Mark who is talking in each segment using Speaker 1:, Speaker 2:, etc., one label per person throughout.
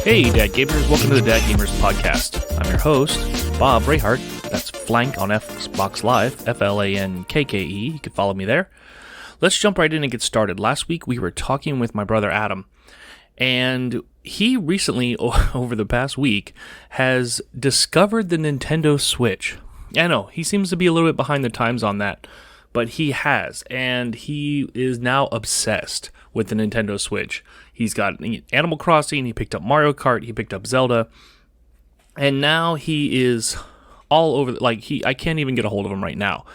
Speaker 1: Hey, Dad Gamers, welcome to the Dad Gamers Podcast. I'm your host, Bob Rayhart. That's Flank on Xbox Live, Flankke. You can follow me there. Let's jump right in and get started. Last week, we were talking with my brother Adam, and he recently, over the past week, has discovered the Nintendo Switch. I know, he seems to be a little bit behind the times on that, but he has, and he is now obsessed with the Nintendo Switch. He's got Animal Crossing, he picked up Mario Kart, he picked up Zelda, and now he is all over, I can't even get a hold of him right now.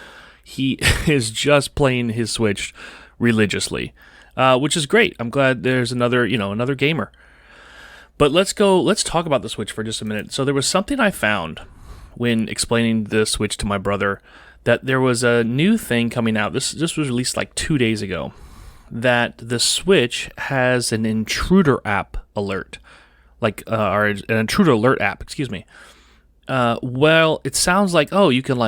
Speaker 1: He is just playing his Switch religiously, which is great. I'm glad there's another gamer. But let's talk about the Switch for just a minute. So there was something I found when explaining the Switch to my brother, that there was a new thing coming out. This was released like 2 days ago, that the Switch has an intruder app alert, or an intruder alert app, excuse me. Well, it sounds like, you can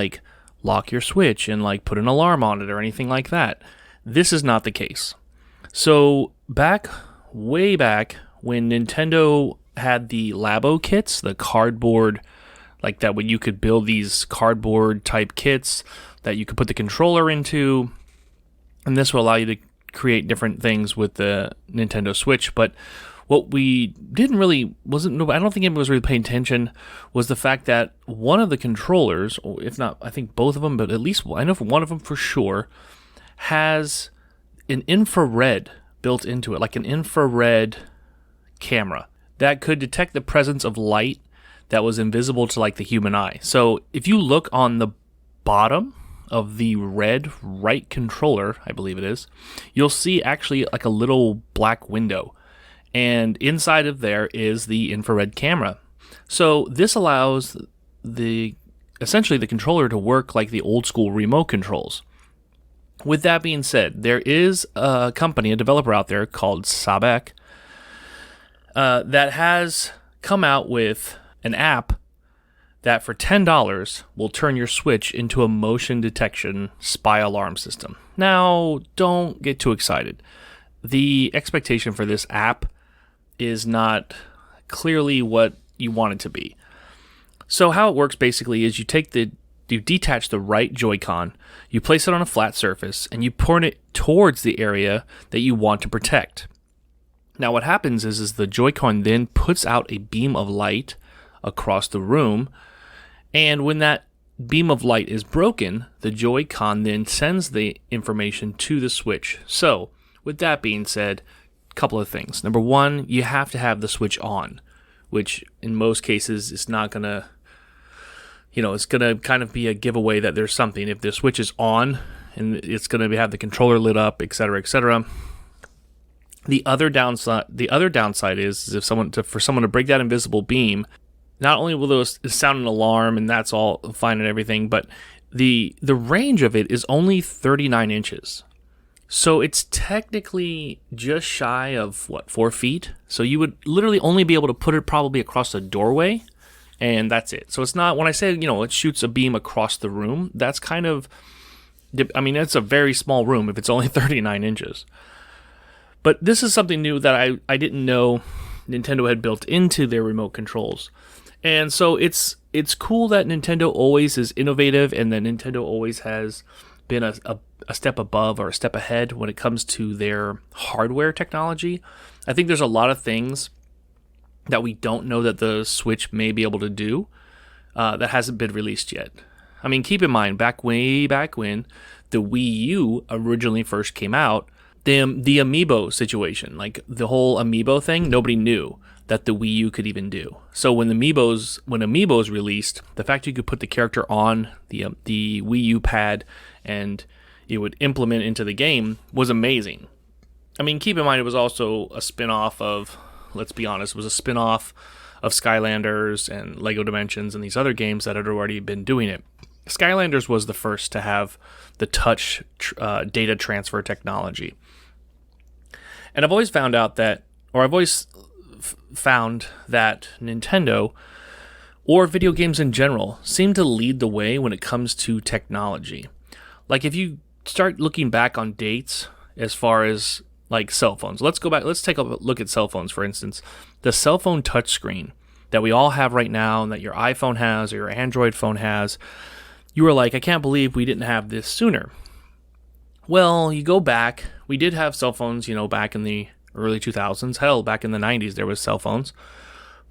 Speaker 1: lock your Switch and put an alarm on it or anything like that. This is not the case. So way back when Nintendo had the Labo kits, the cardboard, that when you could build these cardboard type kits that you could put the controller into, and this will allow you to create different things with the Nintendo Switch. But what we I don't think anyone was really paying attention, was the fact that one of the controllers, or if not, I think both of them, but at least I know for one of them for sure, has an infrared built into it, like an infrared camera that could detect the presence of light that was invisible to the human eye. So if you look on the bottom of the red right controller, I believe it is, you'll see actually a little black window. And inside of there is the infrared camera. So this allows essentially the controller to work like the old school remote controls. With that being said, there is a developer out there called Sabek, that has come out with an app that for $10 will turn your Switch into a motion detection spy alarm system. Now, don't get too excited. The expectation for this app is not clearly what you want it to be. So how it works basically is you detach the right Joy-Con, you place it on a flat surface, and you point it towards the area that you want to protect. Now what happens is the Joy-Con then puts out a beam of light across the room, and when that beam of light is broken, the Joy-Con then sends the information to the Switch. So, with that being said, a couple of things. Number one, you have to have the Switch on, which in most cases is not going to, it's going to kind of be a giveaway that there's something. If the Switch is on, and it's going to have the controller lit up, etc., etc. The other downside is for someone to break that invisible beam, not only will those sound an alarm, and that's all fine and everything, but the range of it is only 39 inches. So it's technically just shy of, 4 feet? So you would literally only be able to put it probably across the doorway, and that's it. So it's not, when I say, it shoots a beam across the room, that's kind of, it's a very small room if it's only 39 inches. But this is something new that I didn't know Nintendo had built into their remote controls. And so it's cool that Nintendo always is innovative, and that Nintendo always has been a step above or a step ahead when it comes to their hardware technology. I think there's a lot of things that we don't know that the Switch may be able to do that hasn't been released yet. Keep in mind, way back when the Wii U originally first came out, the Amiibo situation, the whole Amiibo thing, nobody knew that the Wii U could even do. So when Amiibos released, the fact you could put the character on the Wii U pad and it would implement into the game was amazing. Keep in mind it was also a spin-off of, let's be honest, it was a spin-off of Skylanders and Lego Dimensions and these other games that had already been doing it. Skylanders was the first to have the touch data transfer technology. And I've always found that Nintendo, or video games in general, seem to lead the way when it comes to technology. If you start looking back on dates as far as like cell phones. Let's go back. Let's take a look at cell phones, for instance. The cell phone touchscreen that we all have right now and that your iPhone has or your Android phone has, you were like, I can't believe we didn't have this sooner. Well, you go back. We did have cell phones, back in the early 2000s. Hell, back in the 90s, there was cell phones,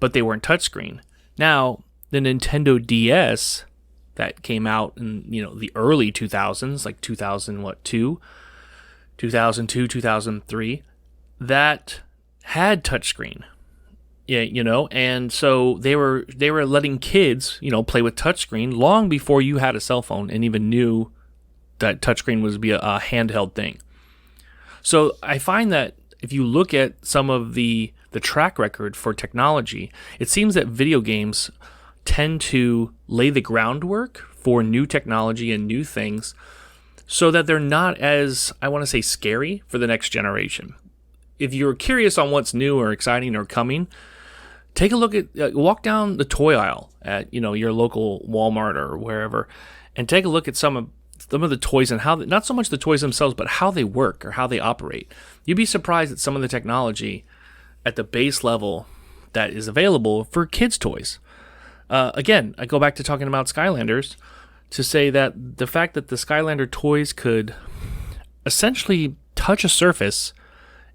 Speaker 1: but they weren't touchscreen. Now, the Nintendo DS that came out in, the early 2000s, like 2002, 2003, that had touchscreen. Yeah, and so they were letting kids, play with touchscreen long before you had a cell phone and even knew that touchscreen was be a handheld thing. So I find that if you look at some of the track record for technology, it seems that video games tend to lay the groundwork for new technology and new things so that they're not as, I want to say, scary for the next generation. If you're curious on what's new or exciting or coming, take a look at, walk down the toy aisle at, your local Walmart or wherever, and take a look at some of the toys and how, not so much the toys themselves, but how they work or how they operate. You'd be surprised at some of the technology at the base level that is available for kids' toys. Again, I go back to talking about Skylanders to say that the fact that the Skylander toys could essentially touch a surface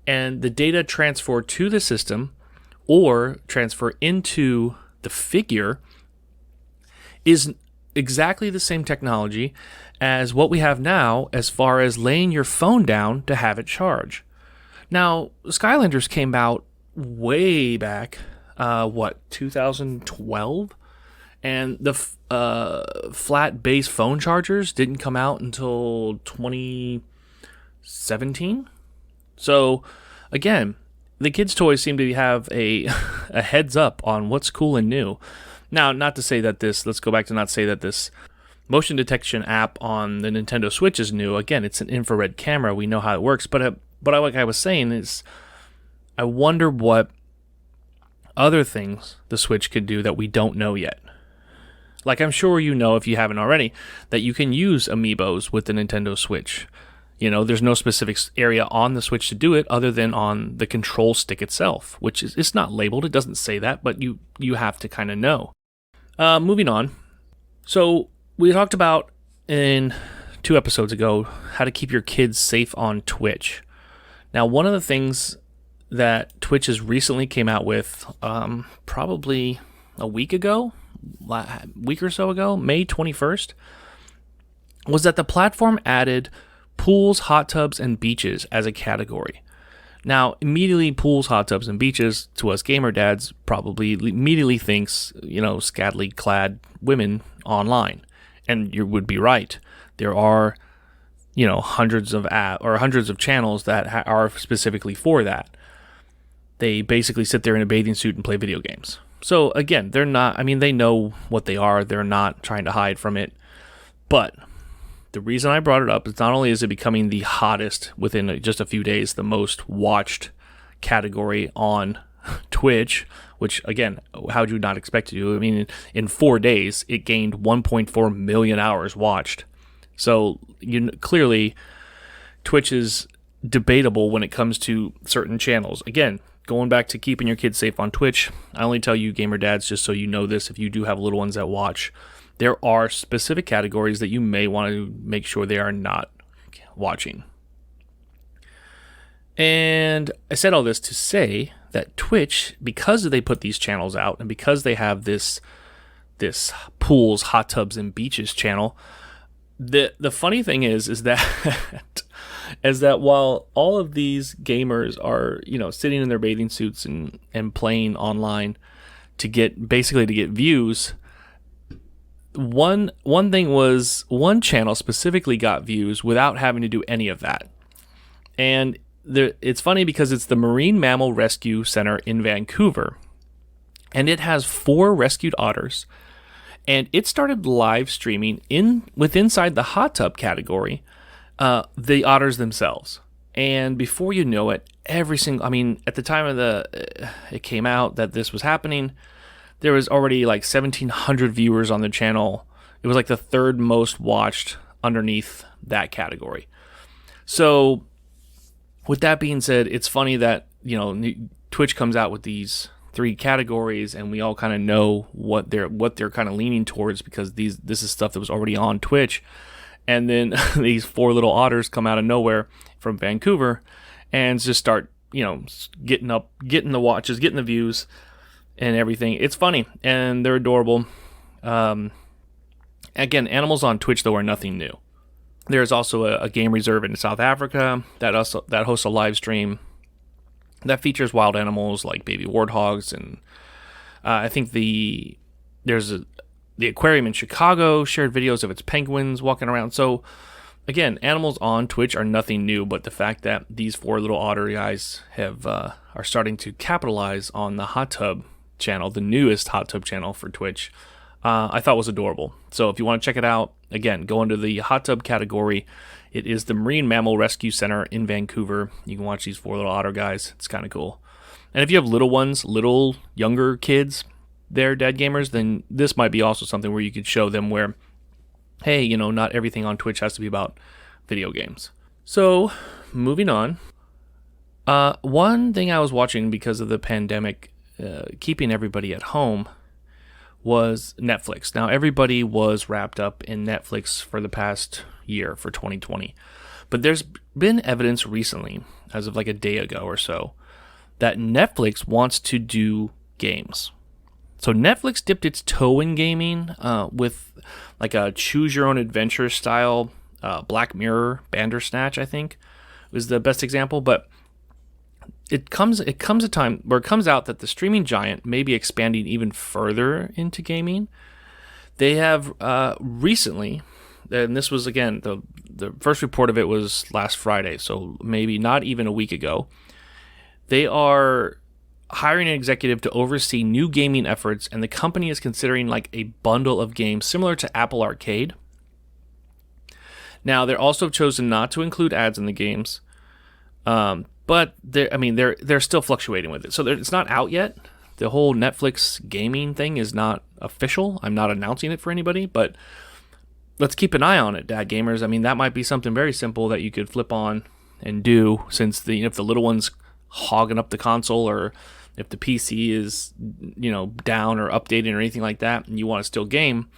Speaker 1: and the data transfer to the system or transfer into the figure is exactly the same technology as what we have now as far as laying your phone down to have it charge. Now, Skylanders came out way back, 2012? And the flat base phone chargers didn't come out until 2017. So, again, the kids' toys seem to have a heads up on what's cool and new. Now, not to say that let's go back to not say that this motion detection app on the Nintendo Switch is new. Again, it's an infrared camera. We know how it works. But like I was saying is, I wonder what other things the Switch could do that we don't know yet. Like I'm sure if you haven't already, that you can use amiibos with the Nintendo Switch. There's no specific area on the Switch to do it other than on the control stick itself, which is, it's not labeled. It doesn't say that, but you have to kind of know. Moving on. So we talked about in 2 episodes ago how to keep your kids safe on Twitch. Now, one of the things that Twitch has recently came out with, probably a week or so ago, May 21st, was that the platform added pools, hot tubs, and beaches as a category. Now, immediately, pools, hot tubs, and beaches, to us gamer dads, probably immediately thinks, scantily clad women online. And you would be right. There are, hundreds of channels that are specifically for that. They basically sit there in a bathing suit and play video games. So again, they're not, they know what they are. They're not trying to hide from it. But the reason I brought it up is not only is it becoming the hottest within just a few days, the most watched category on Twitch, which again, how would you not expect to do? In 4 days, it gained 1.4 million hours watched. So clearly, Twitch is debatable when it comes to certain channels. Again, going back to keeping your kids safe on Twitch, I only tell you gamer dads just so you know this, if you do have little ones that watch, there are specific categories that you may want to make sure they are not watching. And I said all this to say that Twitch, because they put these channels out and because they have this pools, hot tubs, and beaches channel, the funny thing is that is that while all of these gamers are sitting in their bathing suits and playing online to get views, one thing was one channel specifically got views without having to do any of that. And it's funny because it's the Marine Mammal Rescue Center in Vancouver, and it has 4 rescued otters, and it started live streaming inside the hot tub category, the otters themselves. And before you know it, at the time of it came out that this was happening, there was already like 1,700 viewers on the channel. It was like the 3rd most watched underneath that category. So With that being said, it's funny that, Twitch comes out with these 3 categories, and we all kind of know what they're kind of leaning towards, because this is stuff that was already on Twitch. And then these 4 little otters come out of nowhere from Vancouver and just start, getting the watches, getting the views and everything. It's funny, and they're adorable. Again, animals on Twitch, though, are nothing new. There's also a game reserve in South Africa that hosts a live stream that features wild animals like baby warthogs, and I think there's the aquarium in Chicago shared videos of its penguins walking around. So again, animals on Twitch are nothing new, but the fact that these 4 little otter guys are starting to capitalize on the hot tub channel, the newest hot tub channel for Twitch, I thought was adorable. So if you want to check it out, again, go into the hot tub category. It is the Marine Mammal Rescue Center in Vancouver. You can watch these 4 little otter guys. It's kind of cool. And if you have little younger kids, they're dead gamers, then this might be also something where you could show them where, hey, not everything on Twitch has to be about video games. So, moving on. One thing I was watching because of the pandemic, keeping everybody at home, was Netflix. Now, everybody was wrapped up in Netflix for the past year, for 2020. But there's been evidence recently, as of like a day ago or so, that Netflix wants to do games. So Netflix dipped its toe in gaming with like a choose-your-own-adventure style Black Mirror Bandersnatch, I think, was the best example. But it comes a time where it comes out that the streaming giant may be expanding even further into gaming. They have recently, and this was, again, the first report of it was last Friday, so maybe not even a week ago, they are hiring an executive to oversee new gaming efforts, and the company is considering like a bundle of games similar to Apple Arcade. Now, they're also chosen not to include ads in the games, but they're still fluctuating with it. So it's not out yet. The whole Netflix gaming thing is not official. I'm not announcing it for anybody, but let's keep an eye on it, Dad Gamers. I mean, that might be something very simple that you could flip on and do, since if the little one's hogging up the console, or if the PC is, down or updating or anything like that, and you want to still game,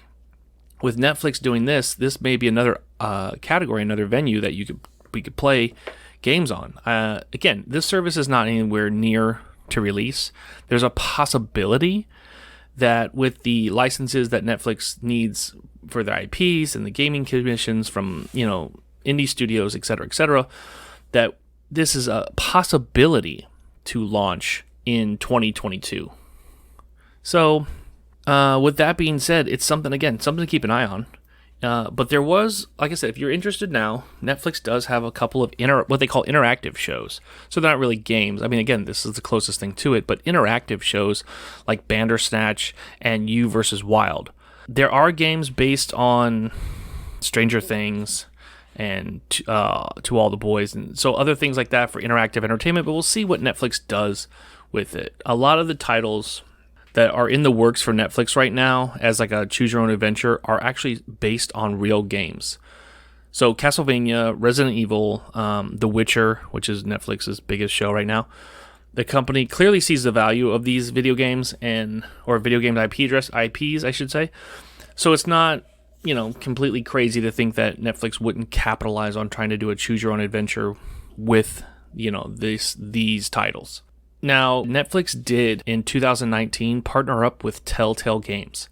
Speaker 1: with Netflix doing this may be another category, another venue that we could play games on. Again, this service is not anywhere near to release. There's a possibility that with the licenses that Netflix needs for their IPs and the gaming commissions from, indie studios, et cetera, that this is a possibility to launch in 2022. So, with that being said, it's something to keep an eye on. But there was, like I said, if you're interested now, Netflix does have a couple of what they call interactive shows. So they're not really games. I mean, again, this is the closest thing to it, but interactive shows like Bandersnatch and You vs. Wild. There are games based on Stranger Things and To All the Boys, and so other things like that for interactive entertainment, but we'll see what Netflix does with it. A lot of the titles that are in the works for Netflix right now as like a choose your own adventure are actually based on real games. So Castlevania, Resident Evil, The Witcher, which is Netflix's biggest show right now. The company clearly sees the value of these video games or video game IPs, I should say. So it's not, completely crazy to think that Netflix wouldn't capitalize on trying to do a choose your own adventure with, these titles. Now, Netflix did in 2019 partner up with Telltale Games.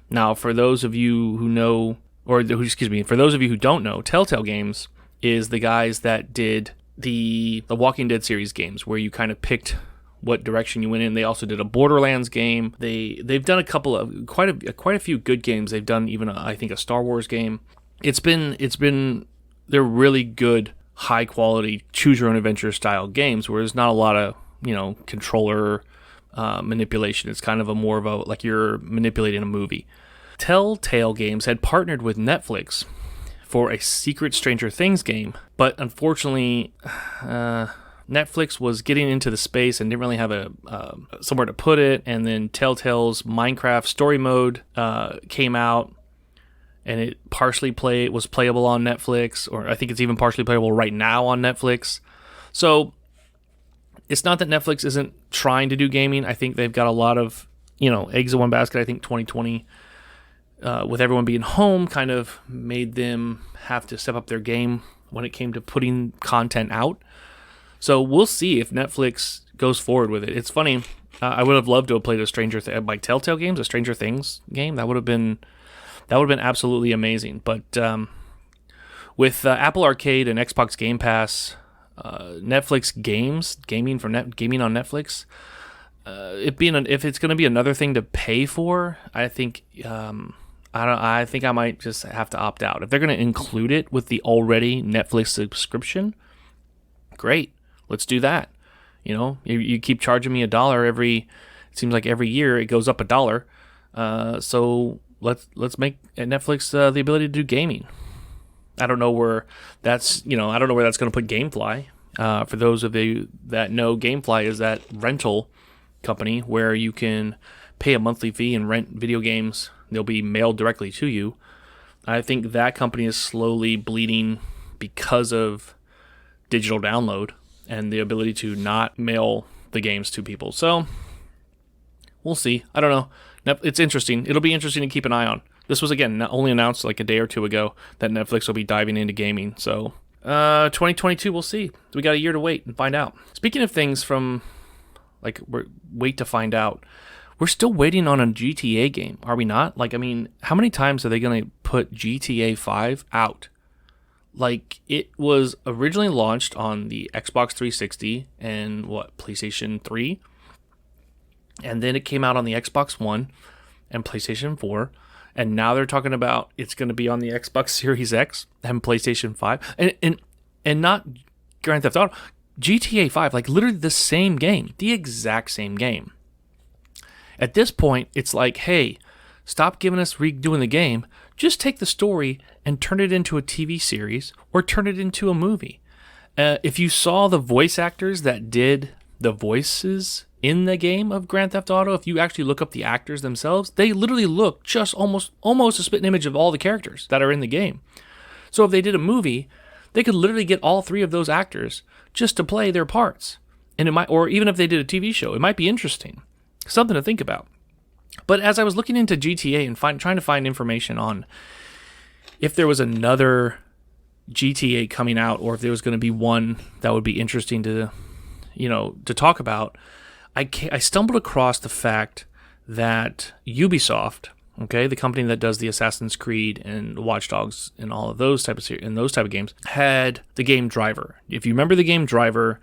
Speaker 1: Now, for those of you who know, for those of you who don't know, Telltale Games is the guys that did the Walking Dead series games, where you kind of picked what direction you went in. They also did a Borderlands game. They've done a couple of quite a few good games. They've done even I think a Star Wars game. They're really good, high quality choose your own adventure style games where there's not a lot of controller manipulation. It's kind of like you're manipulating a movie. Telltale Games had partnered with Netflix for a Secret Stranger Things game, but unfortunately, Netflix was getting into the space and didn't really have somewhere to put it. And then Telltale's Minecraft story mode came out, and it was playable on Netflix, or I think it's even partially playable right now on Netflix. So it's not that Netflix isn't trying to do gaming. I think they've got a lot of, eggs in one basket. I think 2020, with everyone being home, kind of made them have to step up their game when it came to putting content out. So we'll see if Netflix goes forward with it. It's funny. I would have loved to have played a Telltale games, a Stranger Things game. That would have been absolutely amazing. But with Apple Arcade and Xbox Game Pass, Netflix gaming on Netflix, if it's going to be another thing to pay for, I think I think I might just have to opt out. If they're going to include it with the already Netflix subscription, great, let's do that. You keep charging me it seems like every year it goes up $1. So let's make Netflix the ability to do gaming. I don't know where that's going to put GameFly. For those of you that know, GameFly is that rental company where you can pay a monthly fee and rent video games. They'll be mailed directly to you. I think that company is slowly bleeding because of digital download and the ability to not mail the games to people. So we'll see. I don't know. It's interesting. It'll be interesting to keep an eye on. This was, again, only announced like a day or two ago that Netflix will be diving into gaming. So 2022, we'll see. We got a year to wait and find out. Speaking of things from, wait to find out, we're still waiting on a GTA game, are we not? How many times are they going to put GTA 5 out? It was originally launched on the Xbox 360 and PlayStation 3. And then it came out on the Xbox One and PlayStation 4. And now they're talking about it's going to be on the Xbox Series X and PlayStation 5. And not Grand Theft Auto. GTA 5, literally the same game. The exact same game. At this point, it's like, hey, stop giving us redoing the game. Just take the story and turn it into a TV series or turn it into a movie. If you saw the voice actors that did the voices in the game of Grand Theft Auto, if you actually look up the actors themselves, they literally look just almost a spitting image of all the characters that are in the game. So if they did a movie, they could literally get all three of those actors just to play their parts. And or even if they did a TV show, it might be interesting. Something to think about. But as I was looking into GTA and trying to find information on if there was another GTA coming out or if there was going to be one that would be interesting to talk about, I stumbled across the fact that Ubisoft, okay, the company that does the Assassin's Creed and Watch Dogs and all of those type of games, had the game Driver. If you remember the game Driver,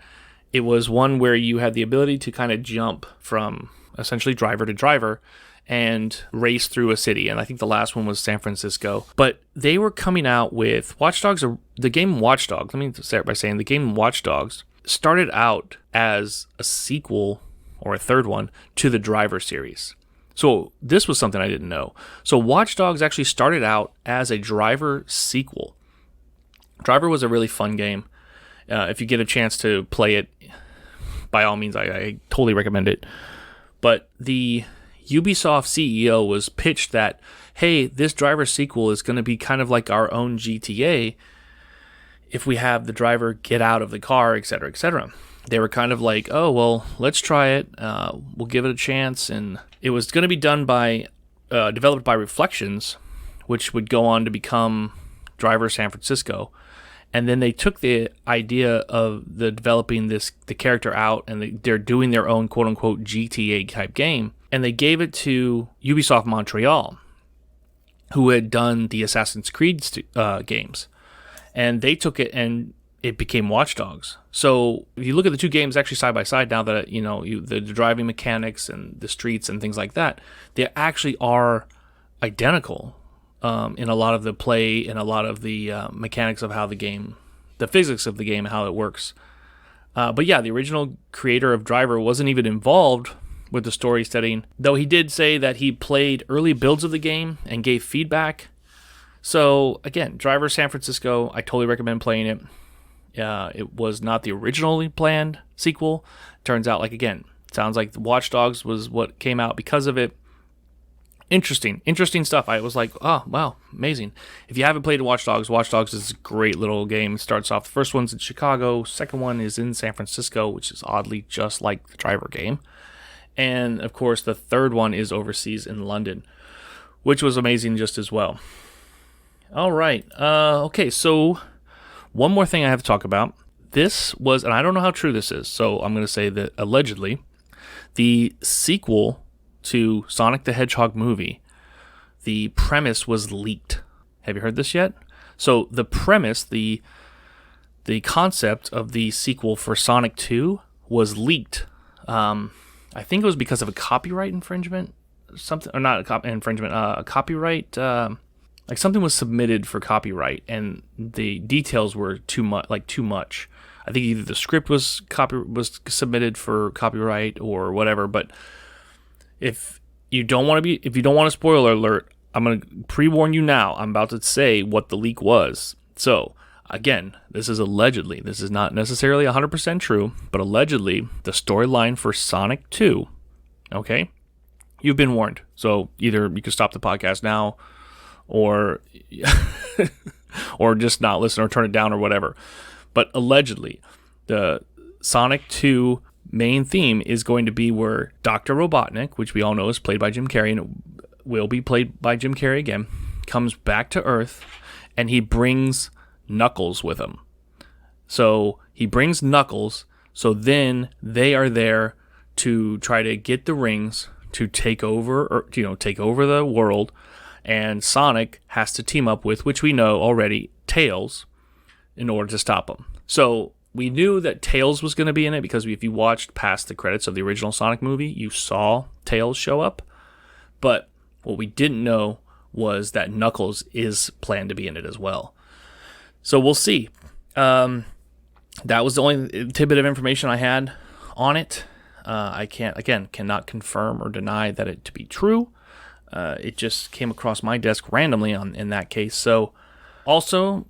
Speaker 1: it was one where you had the ability to kind of jump from essentially driver to driver and race through a city. And I think the last one was San Francisco. But they were coming out with Watch Dogs, the game Watch Dogs. Let me start by saying the game Watch Dogs started out as a sequel or a third one to the Driver series. So this was something I didn't know. So Watch Dogs actually started out as a Driver sequel. Driver was a really fun game. If you get a chance to play it, by all means, I totally recommend it. But the Ubisoft CEO was pitched that, hey, this Driver sequel is going to be kind of like our own GTA if we have the driver get out of the car, etc., etc. They were kind of like, oh, well, let's try it. We'll give it a chance. And it was going to be done developed by Reflections, which would go on to become Driver San Francisco. And then they took the idea of developing the character out, and they're doing their own quote-unquote GTA type game, and they gave it to Ubisoft Montreal, who had done the Assassin's Creed games. And they took it, and it became Watch Dogs. So if you look at the two games actually side by side now, that the driving mechanics and the streets and things like that, they actually are identical. In a lot of the play and a lot of the mechanics of how the physics of the game, how it works. But yeah, the original creator of Driver wasn't even involved with the story setting, though he did say that he played early builds of the game and gave feedback. So again, Driver San Francisco, I totally recommend playing it. It was not the originally planned sequel. Turns out, sounds like Watch Dogs was what came out because of it. Interesting stuff. I was like, oh, wow, amazing. If you haven't played Watch Dogs is a great little game. It starts off, the first one's in Chicago, second one is in San Francisco, which is oddly just like the Driver game. And, of course, the third one is overseas in London, which was amazing just as well. All right. Okay, so one more thing I have to talk about. This was, and I don't know how true this is, so I'm going to say that allegedly, the sequel to Sonic the Hedgehog movie, the premise was leaked. Have you heard this yet? So the premise, the concept of the sequel for Sonic 2 was leaked. I think it was because of a copyright infringement, something, or not a copyright. Like something was submitted for copyright, and the details were too much. I think either the script was submitted for copyright or whatever, but if you don't want a spoiler alert, I'm going to pre-warn you now. I'm about to say what the leak was. So, again, this is allegedly. This is not necessarily 100% true, but allegedly, the storyline for Sonic 2, okay? You've been warned. So, either you can stop the podcast now, or just not listen or turn it down or whatever. But allegedly, the Sonic 2 main theme is going to be where Dr. Robotnik, which we all know is played by Jim Carrey and will be played by Jim Carrey again, comes back to Earth and he brings Knuckles with him. So he brings Knuckles, so then they are there to try to get the rings to take over the world, and Sonic has to team up with, which we know already, Tails, in order to stop him. So we knew that Tails was going to be in it because if you watched past the credits of the original Sonic movie, you saw Tails show up. But what we didn't know was that Knuckles is planned to be in it as well. So we'll see. That was the only tidbit of information I had on it. I cannot confirm or deny that it to be true. It just came across my desk randomly in that case. So also,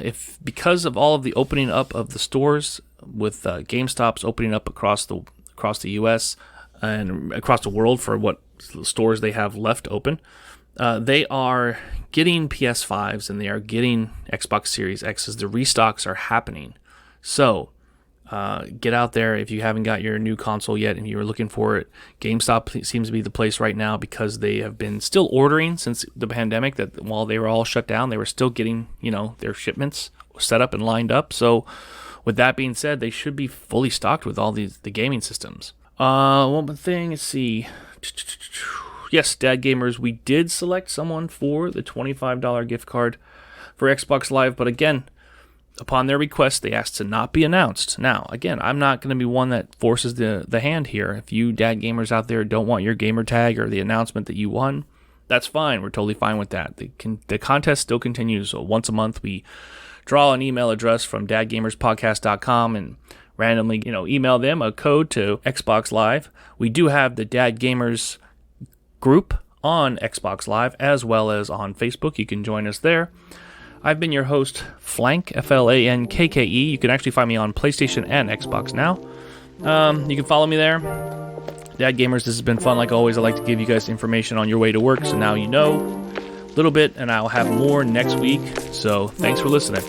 Speaker 1: if because of all of the opening up of the stores with GameStop's opening up across the U.S. and across the world for what stores they have left open, they are getting PS5s and they are getting Xbox Series X's. The restocks are happening. So get out there if you haven't got your new console yet and you're looking for it. GameStop seems to be the place right now because they have been still ordering since the pandemic, that while they were all shut down, they were still getting, their shipments set up and lined up. So with that being said, they should be fully stocked with all the gaming systems. One more thing, let's see. Yes, Dad Gamers, we did select someone for the $25 gift card for Xbox Live, but again, upon their request, they asked to not be announced. Now, again, I'm not going to be one that forces the hand here. If you Dad Gamers out there don't want your gamer tag or the announcement that you won, that's fine. We're totally fine with that. The contest still continues. So once a month, we draw an email address from dadgamerspodcast.com and randomly, email them a code to Xbox Live. We do have the Dad Gamers group on Xbox Live as well as on Facebook. You can join us there. I've been your host, Flank, Flankke. You can actually find me on PlayStation and Xbox now. You can follow me there. Dad Gamers, this has been fun. Like always, I like to give you guys information on your way to work, so now you know a little bit, and I'll have more next week. So thanks for listening.